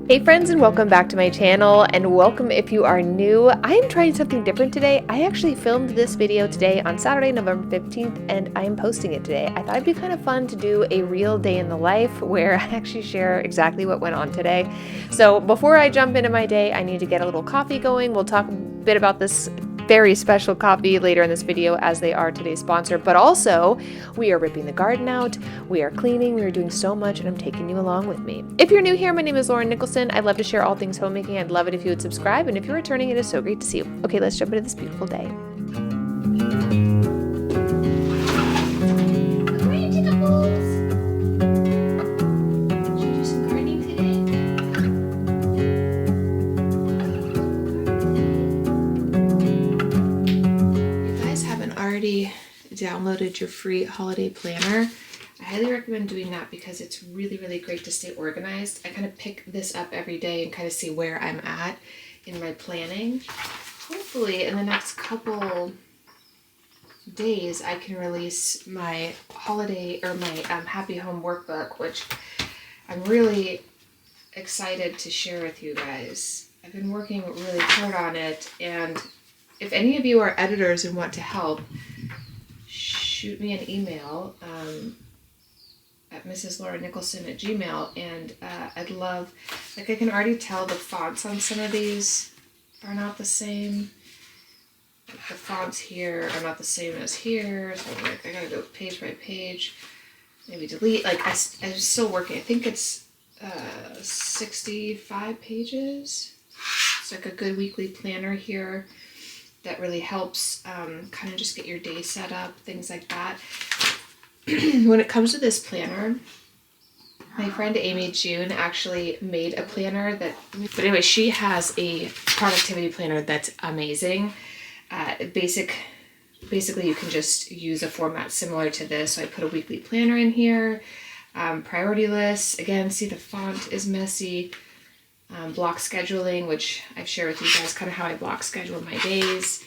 Hey friends, and welcome back to my channel, and welcome if you are new. I am trying something different today. I actually filmed this video today on Saturday, November 15th, and I am posting it today. I thought it'd be kind of fun to do a real day in the life where I actually share exactly what went on today. So before I jump into my day, I need to get a little coffee going. We'll talk a bit about this very special coffee later in this video as they are today's sponsor, but also we are ripping the garden out, we are cleaning, we are doing so much, and I'm taking you along with me. If you're new here, my name is Nicholsen. I love to share all things homemaking. I'd love it if you would subscribe, and if you're returning, it is so great to see you. Okay, let's jump into this beautiful day. Downloaded your free holiday planner. I highly recommend doing that because it's really great to stay organized. I kind of pick this up every day and kind of see where I'm at in my planning. Hopefully in the next couple days I can release my holiday or my Happy Home workbook, which I'm really excited to share with you guys. I've been working really hard on it, and if any of you are editors and want to help, shoot me an email at mrslauranicholson@gmail, and I'd love, like, I can already tell the fonts on some of these are not the same. Like, the fonts here are not the same as here, so I'm like, I gotta go page by page, maybe delete. Like, I'm still working. I think it's 65 pages. It's like a good weekly planner here that really helps kind of just get your day set up, things like that. When it comes to this planner, my friend Amy June actually made a planner but anyway, she has a productivity planner that's amazing. Basically, you can just use a format similar to this. So I put a weekly planner in here, priority lists. Again, see, the font is messy. Block scheduling, which I've shared with you guys kind of how I block schedule my days,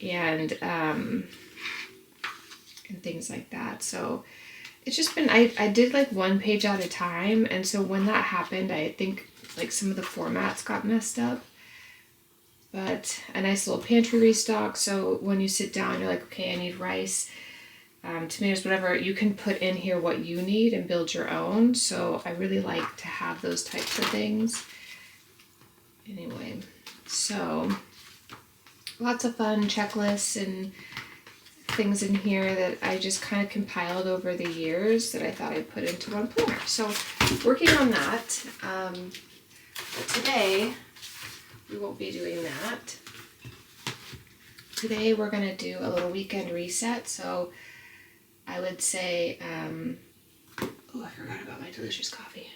and things like that. So it's just been, I did like one page at a time, and so when that happened, I think like some of the formats got messed up, but a nice little pantry restock. So when you sit down, you're like, okay, I need rice, tomatoes, whatever. You can put in here what you need and build your own. So I really like to have those types of things. Anyway, so lots of fun checklists and things in here that I just kind of compiled over the years that I thought I'd put into one planner. So working on that. But today we won't be doing that. Today we're going to do a little weekend reset. So I would say, oh, I forgot about my delicious coffee.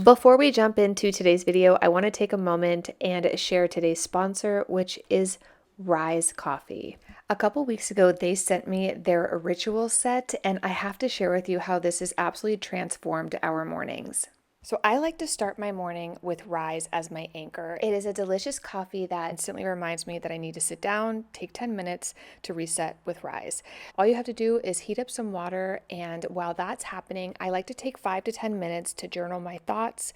Before we jump into today's video, I want to take a moment and share today's sponsor, which is Rise Coffee. A couple weeks ago, they sent me their ritual set, and I have to share with you how this has absolutely transformed our mornings. So I like to start my morning with Rise as my anchor. It is a delicious coffee that instantly reminds me that I need to sit down, take 10 minutes to reset with Rise. All you have to do is heat up some water, and while that's happening, I like to take 5 to 10 minutes to journal my thoughts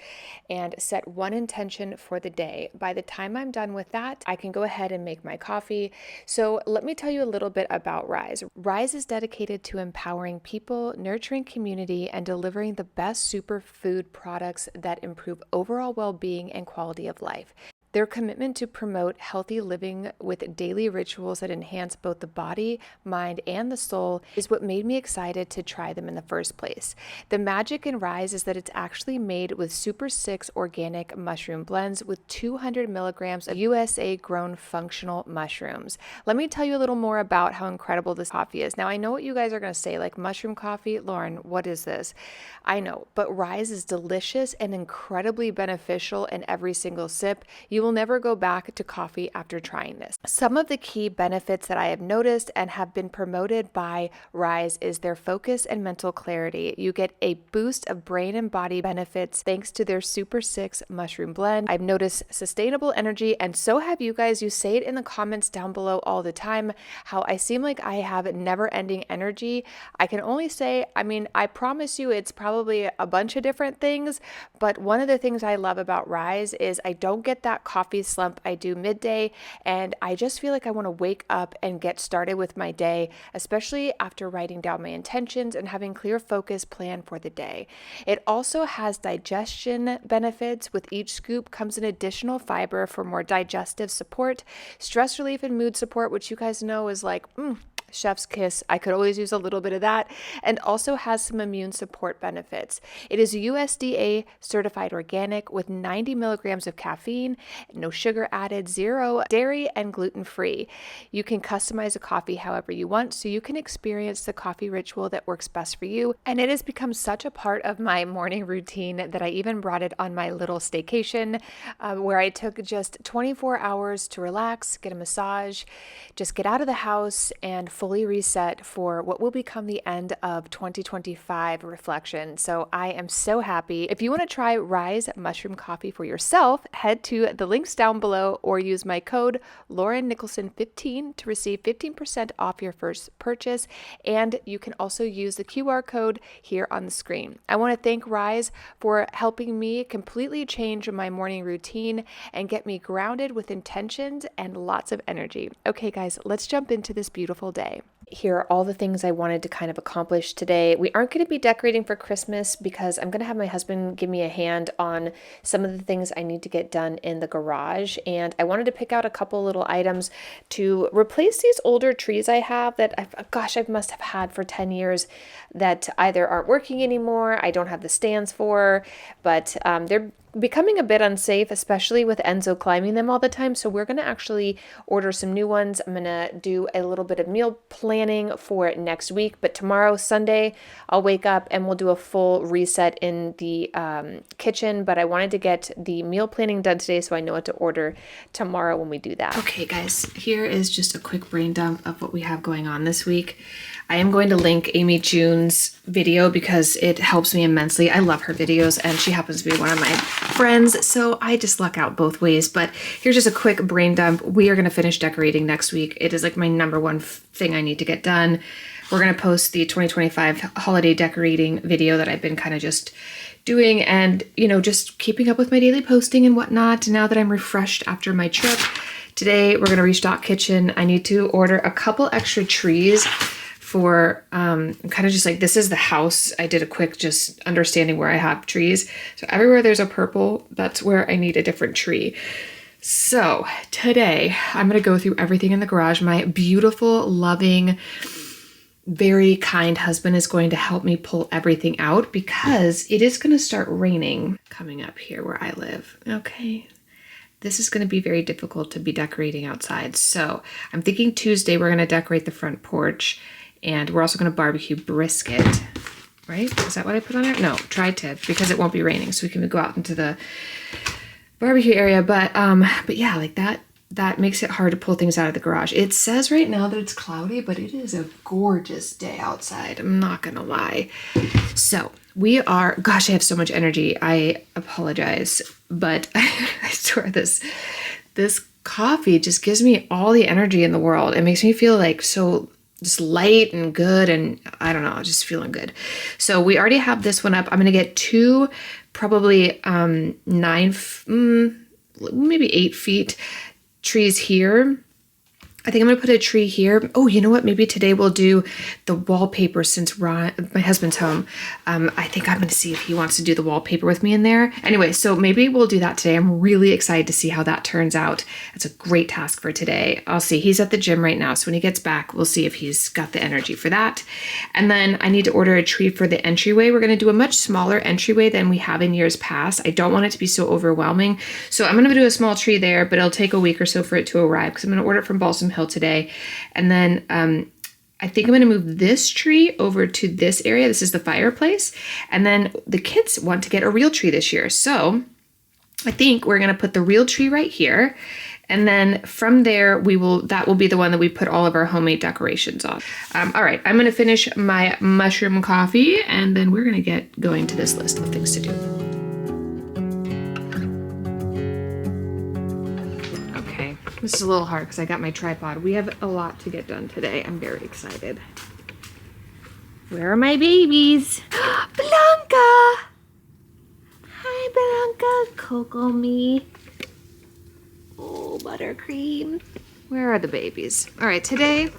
and set one intention for the day. By the time I'm done with that, I can go ahead and make my coffee. So let me tell you a little bit about Rise. Rise is dedicated to empowering people, nurturing community, and delivering the best superfood products that improve overall well-being and quality of life. Their commitment to promote healthy living with daily rituals that enhance both the body, mind, and the soul is what made me excited to try them in the first place. The magic in Rise is that it's actually made with Super 6 organic mushroom blends with 200 milligrams of USA-grown functional mushrooms. Let me tell you a little more about how incredible this coffee is. Now, I know what you guys are going to say, like, mushroom coffee? Lauren, what is this? I know, but Rise is delicious and incredibly beneficial in every single sip. You You will never go back to coffee after trying this. Some of the key benefits that I have noticed and have been promoted by Rise is their focus and mental clarity. You get a boost of brain and body benefits thanks to their Super 6 mushroom blend. I've noticed sustainable energy, and so have you guys. You say it in the comments down below all the time, how I seem like I have never-ending energy. I can only say, I promise you it's probably a bunch of different things, but one of the things I love about Rise is I don't get that coffee slump I do midday, and I just feel like I want to wake up and get started with my day, especially after writing down my intentions and having clear focus plan for the day. It also has digestion benefits. With each scoop comes an additional fiber for more digestive support, stress relief, and mood support, which you guys know is like, chef's kiss. I could always use a little bit of that, and also has some immune support benefits. It is USDA certified organic with 90 milligrams of caffeine, no sugar added, 0 dairy, and gluten-free. You can customize a coffee however you want, so you can experience the coffee ritual that works best for you. And it has become such a part of my morning routine that I even brought it on my little staycation, where I took just 24 hours to relax, get a massage, just get out of the house and fully reset for what will become the end of 2025 reflection. So I am so happy. If you want to try Rise Mushroom Coffee for yourself, head to the links down below or use my code Nicholsen15 to receive 15% off your first purchase. And you can also use the QR code here on the screen. I want to thank Rise for helping me completely change my morning routine and get me grounded with intentions and lots of energy. Okay, guys, let's jump into this beautiful day. Here are all the things I wanted to kind of accomplish today. We aren't going to be decorating for Christmas because I'm going to have my husband give me a hand on some of the things I need to get done in the garage. And I wanted to pick out a couple little items to replace these older trees I have that I must have had for 10 years that either aren't working anymore, I don't have the stands for, but they're becoming a bit unsafe, especially with Enzo climbing them all the time. So we're going to actually order some new ones. I'm going to do a little bit of meal planning for next week, but tomorrow, Sunday, I'll wake up and we'll do a full reset in the kitchen. But I wanted to get the meal planning done today so I know what to order tomorrow when we do that. Okay, guys, here is just a quick brain dump of what we have going on this week. I am going to link Amy June's video because it helps me immensely. I love her videos and she happens to be one of my friends, so I just luck out both ways. But here's just a quick brain dump. We are going to finish decorating next week. It is like my number one thing I need to get done. We're going to post the 2025 holiday decorating video that I've been kind of just doing and, just keeping up with my daily posting and whatnot now that I'm refreshed after my trip. Today, we're going to restock kitchen. I need to order a couple extra trees for kind of just like, this is the house. I did a quick just understanding where I have trees. So everywhere there's a purple, that's where I need a different tree. So today I'm going to go through everything in the garage. My beautiful, loving, very kind husband is going to help me pull everything out because it is going to start raining coming up here where I live. Okay. This is going to be very difficult to be decorating outside. So I'm thinking Tuesday we're going to decorate the front porch. And we're also going to barbecue brisket, right? Is that what I put on there? No, tri-tip, because it won't be raining, so we can go out into the barbecue area. But yeah, like that makes it hard to pull things out of the garage. It says right now that it's cloudy, but it is a gorgeous day outside. I'm not going to lie. So we are, gosh, I have so much energy. I apologize, but I swear this coffee just gives me all the energy in the world. It makes me feel like so just light and good, and I don't know, just feeling good. So we already have this one up. I'm gonna get two, probably 8 feet trees here. I think I'm going to put a tree here. Oh, you know what? Maybe today we'll do the wallpaper since my husband's home. I think I'm going to see if he wants to do the wallpaper with me in there. Anyway, so maybe we'll do that today. I'm really excited to see how that turns out. It's a great task for today. I'll see. He's at the gym right now, so when he gets back, we'll see if he's got the energy for that. And then I need to order a tree for the entryway. We're going to do a much smaller entryway than we have in years past. I don't want it to be so overwhelming. So I'm going to do a small tree there, but it'll take a week or so for it to arrive because I'm going to order it from Balsam Hill today. And then I think I'm going to move this tree over to this area. This is the fireplace. And then the kids want to get a real tree this year. So I think we're going to put the real tree right here. And then from there, that will be the one that we put all of our homemade decorations on. All right, I'm going to finish my mushroom coffee, and then we're going to get going to this list of things to do. Okay, this is a little hard because I got my tripod. We have a lot to get done today. I'm very excited. Where are my babies? Blanca! Hi, Blanca. Coco me. Oh, buttercream. Where are the babies? All right, today,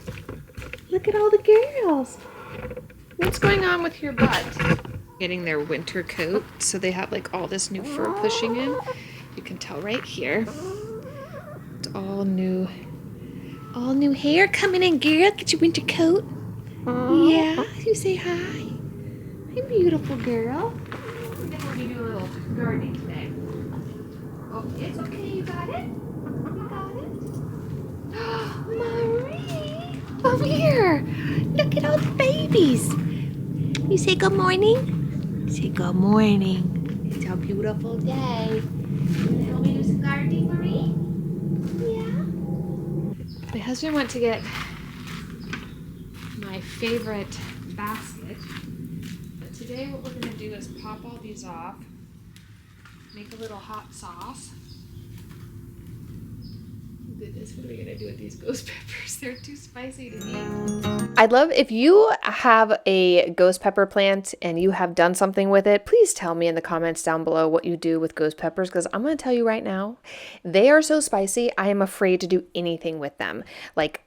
look at all the girls. What's going on with your butt? Getting their winter coat, so they have like all this new fur pushing in. You can tell right here. It's all new hair coming in, girl. Get your winter coat. Yeah, you say hi. Hi, beautiful girl. We're going to do a little gardening today. Oh, it's okay. You got it? You got it? Marie, come here. Look at all the babies. You say good morning? Say good morning. It's a beautiful day. You want to help me do some gardening, Marie? Yeah. My husband went to get my favorite basket. But today what we're going to do is pop all these off. Make a little hot sauce. Goodness, what are we gonna do with these ghost peppers? They're too spicy to eat. I'd love if you have a ghost pepper plant and you have done something with it, please tell me in the comments down below what you do with ghost peppers, because I'm gonna tell you right now, they are so spicy, I am afraid to do anything with them. Like,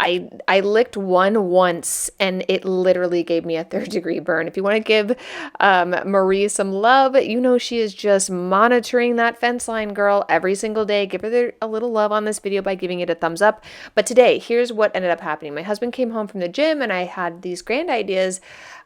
I licked one once and it literally gave me a 3rd-degree burn. If you want to give Marie some love, you know she is just monitoring that fence line, girl, every single day. Give her a little love on this video by giving it a thumbs up. But today, here's what ended up happening. My husband came home from the gym and I had these grand ideas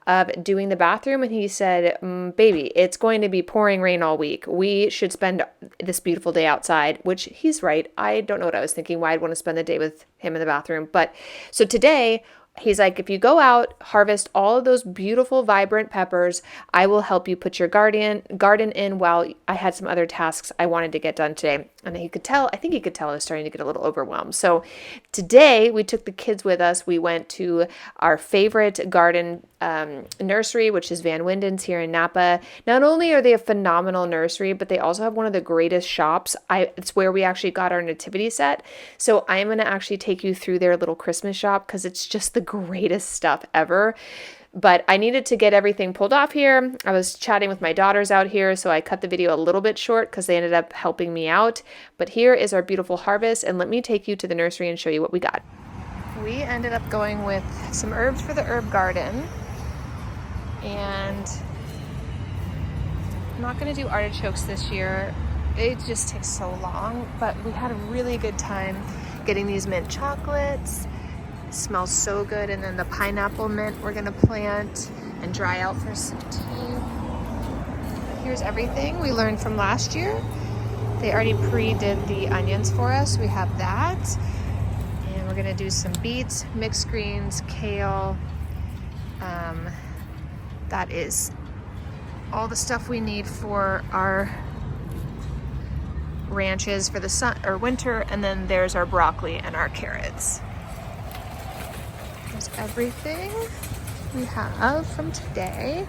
of doing the bathroom, and he said, baby, it's going to be pouring rain all week. We should spend this beautiful day outside, which he's right. I don't know what I was thinking, why I'd want to spend the day with him in the bathroom. But so today, he's like, if you go out, harvest all of those beautiful, vibrant peppers, I will help you put your garden in while I had some other tasks I wanted to get done today. And I think he could tell I was starting to get a little overwhelmed. So today we took the kids with us. We went to our favorite garden nursery, which is Van Winden's here in Napa. Not only are they a phenomenal nursery, but they also have one of the greatest shops. It's where we actually got our nativity set. So I'm going to actually take you through their little Christmas shop because it's just the greatest stuff ever. But I needed to get everything pulled off here. I was chatting with my daughters out here, so I cut the video a little bit short because they ended up helping me out. But here is our beautiful harvest, and let me take you to the nursery and show you what we got. We ended up going with some herbs for the herb garden, and I'm not going to do artichokes this year. It just takes so long, but we had a really good time getting these mint chocolates. Smells so good. And then the pineapple mint we're gonna plant and dry out for some tea. Here's everything we learned from last year. They already pre-did the onions for us. We have that. And we're gonna do some beets, mixed greens, kale. That is all the stuff we need for our ranches for the winter. And then there's our broccoli and our carrots. There's everything we have from today.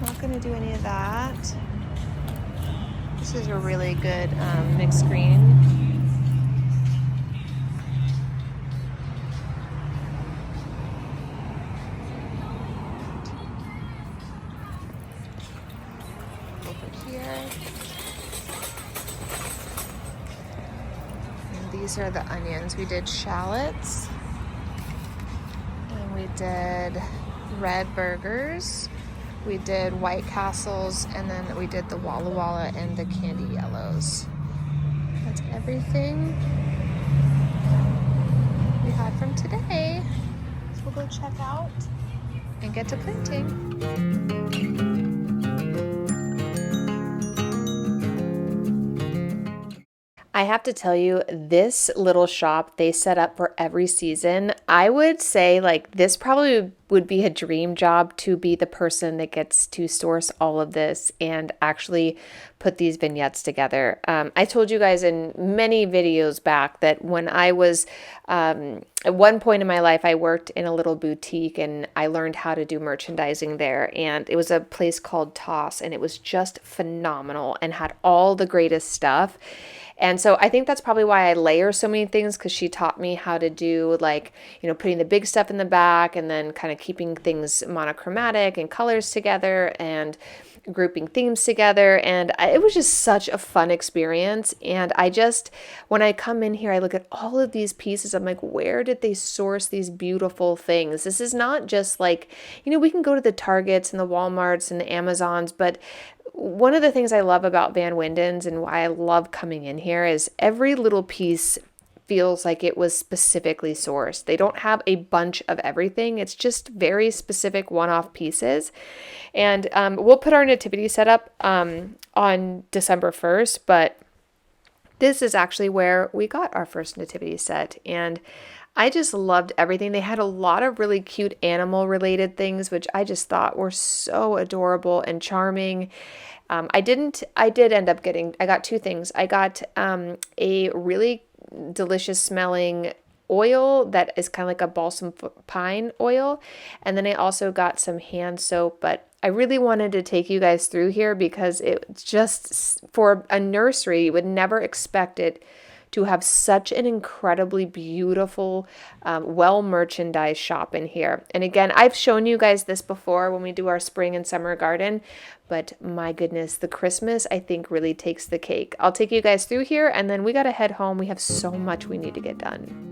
Not going to do any of that. This is a really good mixed green. Over here. These are the onions. We did shallots, and we did red burgers, we did White Castles, and then we did the Walla Walla and the candy yellows. That's everything we had from today. So we'll go check out and get to planting. I have to tell you, this little shop they set up for every season, I would say like this probably would be a dream job to be the person that gets to source all of this and actually put these vignettes together. I told you guys in many videos back that when I was at one point in my life, I worked in a little boutique and I learned how to do merchandising there. And it was a place called Toss, and it was just phenomenal and had all the greatest stuff. And so I think that's probably why I layer so many things, because she taught me how to do like, putting the big stuff in the back and then kind of keeping things monochromatic and colors together and grouping themes together. And it was just such a fun experience. And when I come in here, I look at all of these pieces. I'm like, where did they source these beautiful things? This is not just like, we can go to the Targets and the Walmarts and the Amazons, but one of the things I love about Van Wynden's and why I love coming in here is every little piece feels like it was specifically sourced. They don't have a bunch of everything. It's just very specific one-off pieces. And we'll put our nativity set up on December 1st, but this is actually where we got our first nativity set. And I just loved everything. They had a lot of really cute animal related things, which I just thought were so adorable and charming. I got two things. I got a really delicious smelling oil that is kind of like a balsam pine oil. And then I also got some hand soap, but I really wanted to take you guys through here because it's just for a nursery, you would never expect it to have such an incredibly beautiful, well-merchandised shop in here. And again, I've shown you guys this before when we do our spring and summer garden, but my goodness, the Christmas, I think, really takes the cake. I'll take you guys through here, and then we got to head home. We have so much we need to get done.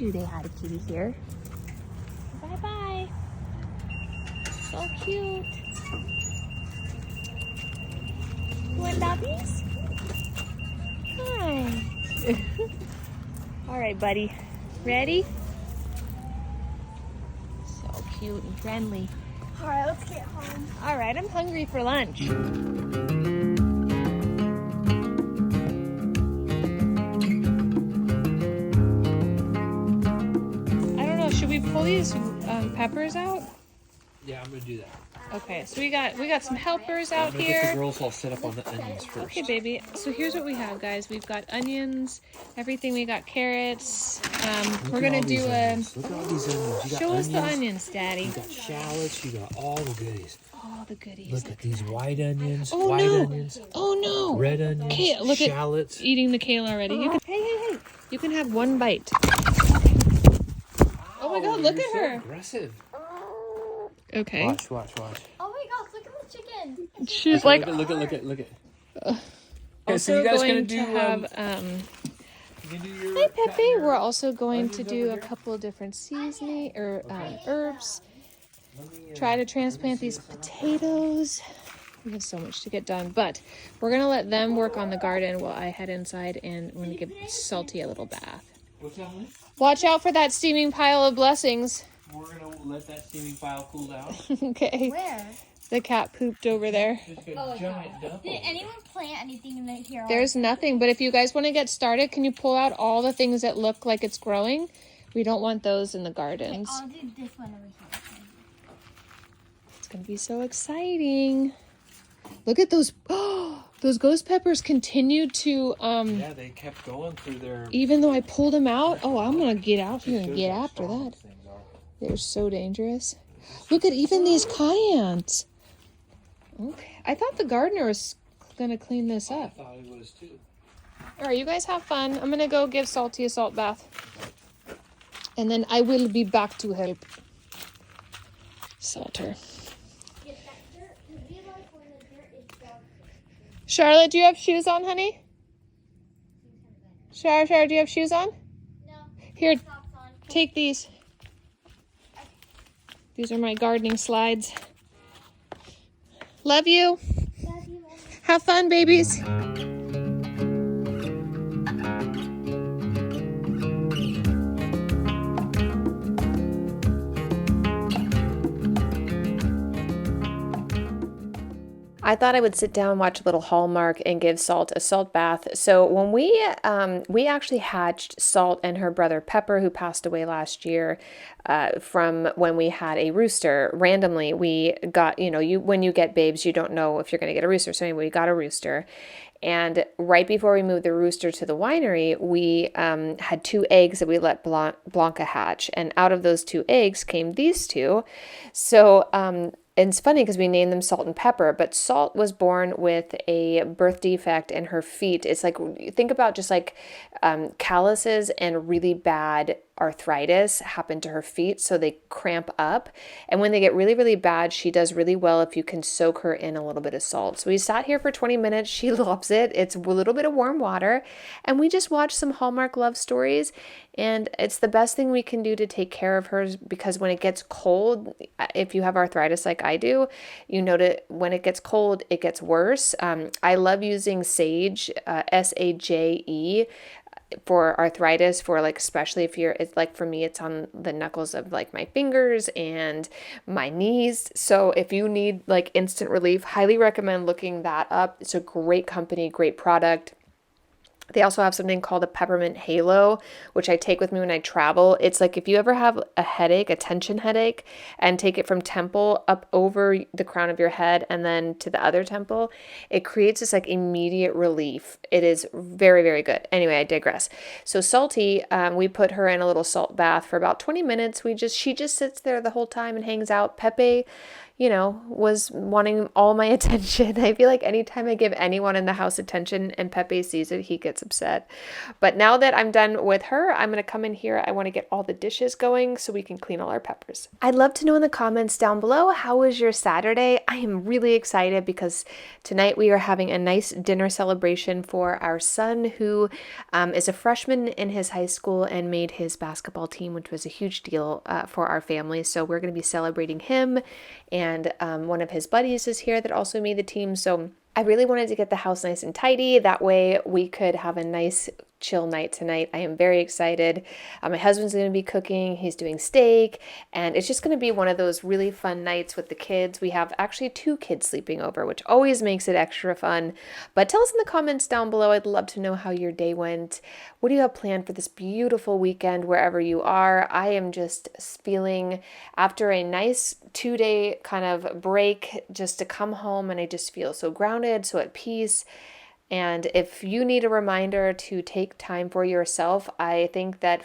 They had a kitty here. Bye-bye. So cute. You want doggies? Hi. All right, buddy. Ready? So cute and friendly. All right, let's get home. All right, I'm hungry for lunch. Should we pull these peppers out? Yeah, I'm gonna do that. Okay, so we got some helpers out I'm gonna here. get the girls all set up on the onions first. Okay, baby. So here's what we have, guys. We've got onions, everything. We got carrots. We're gonna do a. Look at all these onions. You got Show us onions, the onions, Daddy. you got shallots, you got all the goodies. All the goodies. Look at these white onions, Oh white no! onions, Oh no! red onions, Kale, look shallots. at eating the kale already. You can, hey! You can have one bite. Oh my God! Look You're at so her. aggressive. Okay. Watch. Oh my gosh, look at the chicken. She's like Look at. Okay, also going to have you can do your Hi Pepe. We're also going to do a couple of different seasoning or herbs. Try to transplant these potatoes. We have so much to get done, but we're gonna let them work on the garden while I head inside and I'm gonna give Salty a little bath. What's that, honey? Watch out for that steaming pile of blessings. We're gonna let that steaming pile cool down. Okay. Where? The cat pooped over there. Just a giant dump. Did anyone plant anything in here? There's nothing, but if you guys want to get started, can you pull out all the things that look like it's growing? We don't want those in the gardens. I'll do this one over here. It's gonna be so exciting. Look at those. Oh, those ghost peppers continued to Yeah, they kept going through their. even though I pulled them out. Oh, I'm gonna get out here and Shows get how after strong that. these things are. They're so dangerous. Look at even these cayands. Okay, I thought the gardener was gonna clean this I up. thought it was too. All right, you guys have fun. I'm gonna go give Salty a salt bath, and then I will be back to help salt her. Charlotte, do you have shoes on, honey? Char, do you have shoes on? No. Here, Socks on. take these. These are my gardening slides. Love you. Love you, Mom. Have fun, babies. I thought I would sit down, watch a little Hallmark, and give Salt a salt bath. So when we actually hatched Salt and her brother Pepper, who passed away last year, from when we had a rooster. Randomly, we got, when you get babes, you don't know if you're going to get a rooster. So anyway, we got a rooster. And right before we moved the rooster to the winery, we had 2 eggs that we let Blanca hatch. And out of those 2 eggs came these 2. So and it's funny because we named them Salt and Pepper, but Salt was born with a birth defect in her feet. It's like, think about just like calluses and really bad arthritis happen to her feet, so they cramp up. And when they get really, really bad, she does really well if you can soak her in a little bit of salt. So we sat here for 20 minutes. She loves it. It's a little bit of warm water. And we just watched some Hallmark love stories. And it's the best thing we can do to take care of her, because when it gets cold, if you have arthritis like I do, you know that when it gets cold, it gets worse. I love using sage, SAJE, for arthritis, for like, especially if it's like, for me, it's on the knuckles of like my fingers and my knees. So if you need like instant relief, highly recommend looking that up. It's a great company, great product. They also have something called a peppermint halo, which I take with me when I travel. It's like if you ever have a headache, a tension headache, and take it from temple up over the crown of your head and then to the other temple, it creates this like immediate relief. It is very, very good. Anyway, I digress. So Salty, we put her in a little salt bath for about 20 minutes. She just sits there the whole time and hangs out. Pepe, was wanting all my attention. I feel like anytime I give anyone in the house attention and Pepe sees it, he gets upset. But now that I'm done with her, I'm going to come in here. I want to get all the dishes going so we can clean all our peppers. I'd love to know in the comments down below, how was your Saturday? I am really excited because tonight we are having a nice dinner celebration for our son, who is a freshman in his high school and made his basketball team, which was a huge deal for our family. So we're going to be celebrating him, and one of his buddies is here that also made the team. So I really wanted to get the house nice and tidy. That way we could have a nice chill night tonight. I am very excited. My husband's going to be cooking. He's doing steak, and it's just going to be one of those really fun nights with the kids. We have actually 2 kids sleeping over, which always makes it extra fun. But tell us in the comments down below. I'd love to know how your day went. What do you have planned for this beautiful weekend wherever you are? I am just feeling, after a nice 2-day kind of break, just to come home, and I just feel so grounded, so at peace. And if you need a reminder to take time for yourself, I think that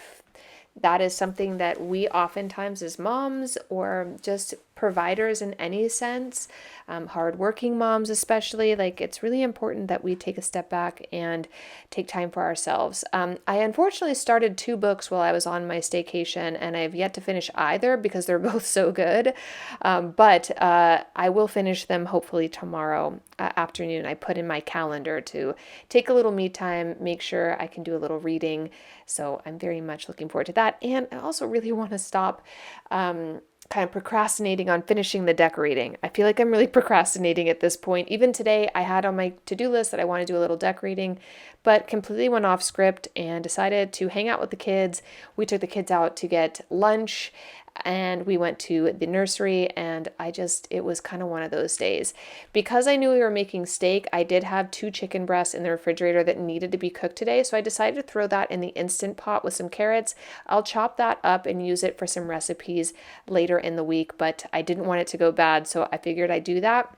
that is something that we oftentimes as moms, or just providers in any sense, hardworking moms especially, like, it's really important that we take a step back and take time for ourselves. I unfortunately started 2 books while I was on my staycation, and I've yet to finish either because they're both so good. But I will finish them hopefully tomorrow afternoon. I put in my calendar to take a little me time, make sure I can do a little reading. So I'm very much looking forward to that. And I also really want to stop kind of procrastinating on finishing the decorating. I feel like I'm really procrastinating at this point. Even today, I had on my to-do list that I want to do a little decorating, but completely went off script and decided to hang out with the kids. We took the kids out to get lunch, and we went to the nursery, and it was kind of one of those days. Because I knew we were making steak, I did have 2 chicken breasts in the refrigerator that needed to be cooked today, so I decided to throw that in the Instant Pot with some carrots. I'll chop that up and use it for some recipes later in the week, but I didn't want it to go bad, so I figured I'd do that.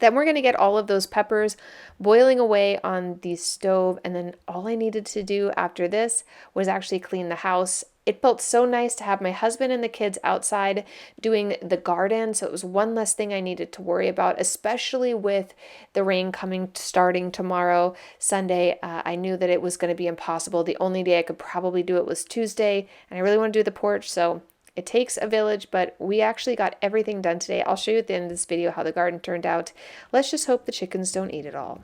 Then we're going to get all of those peppers boiling away on the stove, and then all I needed to do after this was actually clean the house. It felt so nice to have my husband and the kids outside doing the garden, so it was one less thing I needed to worry about, especially with the rain starting tomorrow, Sunday. I knew that it was going to be impossible. The only day I could probably do it was Tuesday, and I really want to do the porch, so it takes a village, but we actually got everything done today. I'll show you at the end of this video how the garden turned out. Let's just hope the chickens don't eat it all.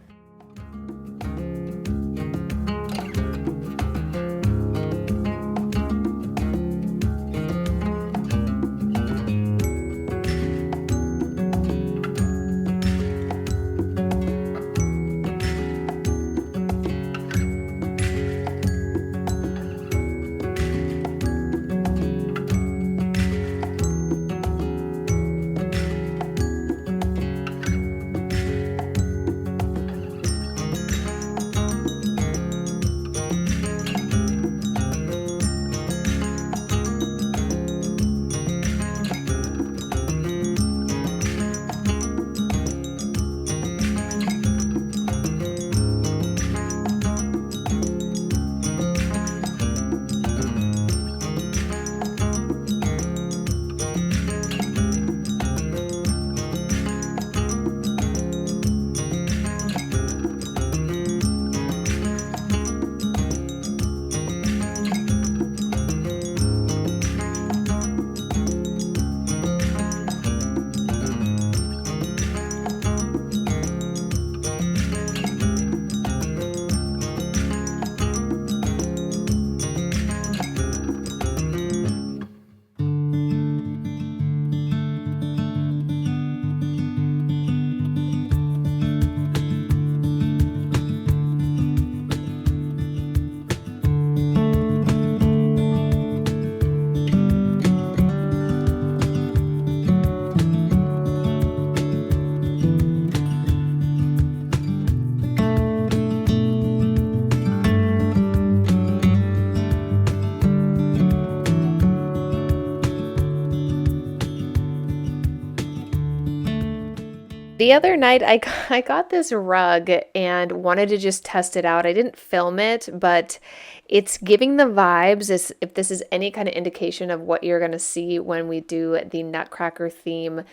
The other night, I got this rug and wanted to just test it out. I didn't film it, but it's giving the vibes, as if this is any kind of indication of what you're going to see when we do the Nutcracker theme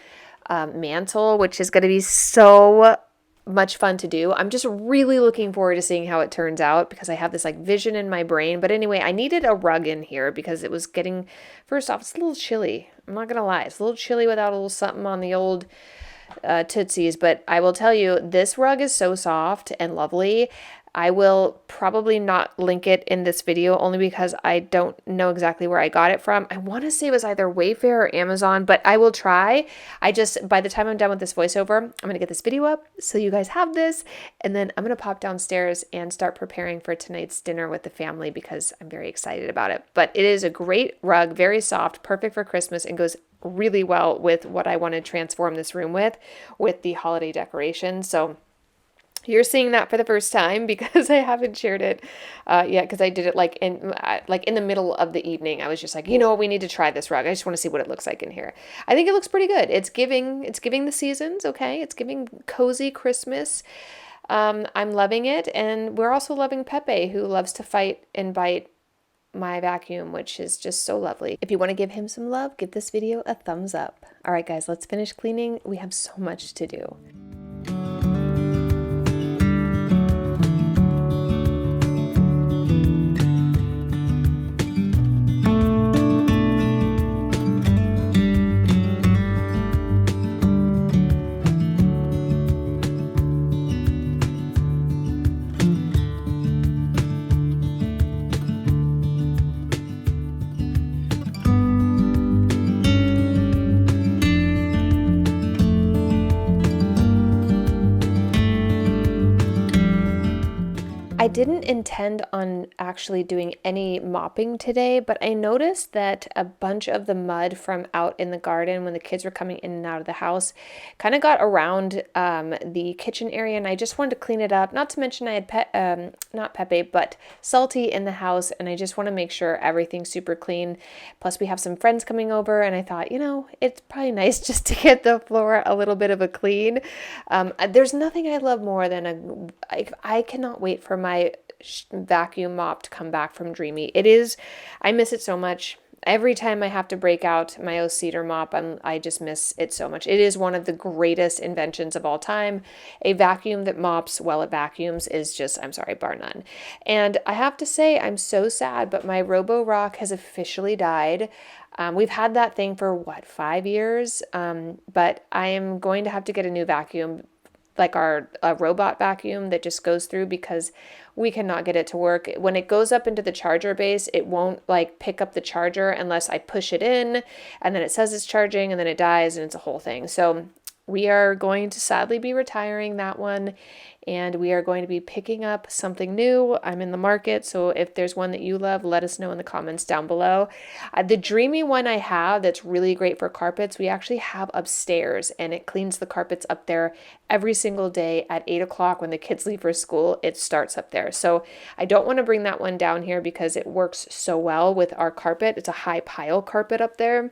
mantle, which is going to be so much fun to do. I'm just really looking forward to seeing how it turns out, because I have this like vision in my brain. But anyway, I needed a rug in here because it was getting, first off, it's a little chilly. I'm not going to lie. It's a little chilly without a little something on the old Tootsies, but I will tell you, this rug is so soft and lovely. I will probably not link it in this video only because I don't know exactly where I got it from. I want to say it was either Wayfair or Amazon, but I will try. By the time I'm done with this voiceover, I'm going to get this video up so you guys have this, and then I'm going to pop downstairs and start preparing for tonight's dinner with the family because I'm very excited about it. But it is a great rug, very soft, perfect for Christmas, and goes really well with what I want to transform this room with the holiday decorations. So you're seeing that for the first time because I haven't shared it yet, because I did it like in the middle of the evening. I was just like, you know what, we need to try this rug. I just want to see what it looks like in here. I think it looks pretty good. It's giving the seasons, okay? It's giving cozy Christmas. I'm loving it, and we're also loving Pepe, who loves to fight and bite my vacuum, which is just so lovely. If you want to give him some love, give this video a thumbs up. All right, guys, let's finish cleaning. We have so much to do. I didn't intend on actually doing any mopping today, but I noticed that a bunch of the mud from out in the garden when the kids were coming in and out of the house kind of got around the kitchen area, and I just wanted to clean it up. Not to mention I had not Pepe, but Salty in the house, and I just want to make sure everything's super clean. Plus we have some friends coming over, and I thought, you know, it's probably nice just to get the floor a little bit of a clean. There's nothing I love more than I cannot wait for my vacuum mop to come back from Dreamy. I miss it so much. Every time I have to break out my old cedar mop, I just miss it so much. It is one of the greatest inventions of all time. A vacuum that mops while it vacuums is just, I'm sorry, bar none. And I have to say, I'm so sad, but my Roborock has officially died. We've had that thing for 5 years? But I am going to have to get a new vacuum, like a robot vacuum that just goes through, because we cannot get it to work. When it goes up into the charger base, it won't like pick up the charger unless I push it in, and then it says it's charging, and then it dies, and it's a whole thing. So we are going to sadly be retiring that one, and we are going to be picking up something new. I'm in the market, so if there's one that you love, let us know in the comments down below. The Dreamy one I have that's really great for carpets, we actually have upstairs, and it cleans the carpets up there every single day at 8 o'clock when the kids leave for school. It starts up there. So I don't want to bring that one down here because it works so well with our carpet. It's a high pile carpet up there.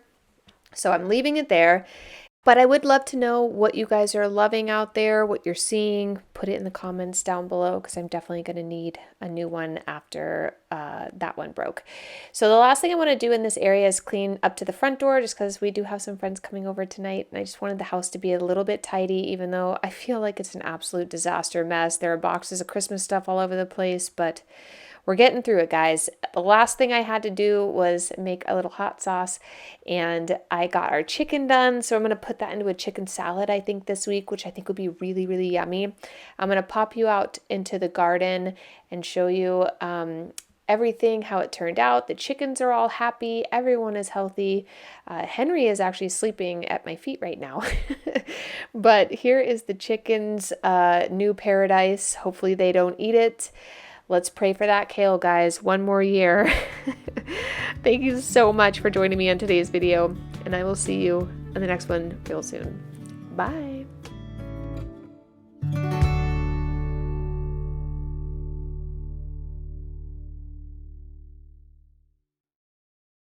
So I'm leaving it there. But I would love to know what you guys are loving out there, what you're seeing. Put it in the comments down below, because I'm definitely going to need a new one after that one broke. So the last thing I want to do in this area is clean up to the front door, just because we do have some friends coming over tonight, and I just wanted the house to be a little bit tidy, even though I feel like it's an absolute disaster mess. There are boxes of Christmas stuff all over the place, but we're getting through it, guys. The last thing I had to do was make a little hot sauce, and I got our chicken done. So I'm going to put that into a chicken salad, I think, this week, which I think will be really, really yummy. I'm going to pop you out into the garden and show you everything, how it turned out. The chickens are all happy. Everyone is healthy. Henry is actually sleeping at my feet right now. But here is the chickens' new paradise. Hopefully they don't eat it. Let's pray for that kale, guys. One more year. Thank you so much for joining me on today's video, and I will see you in the next one real soon. Bye.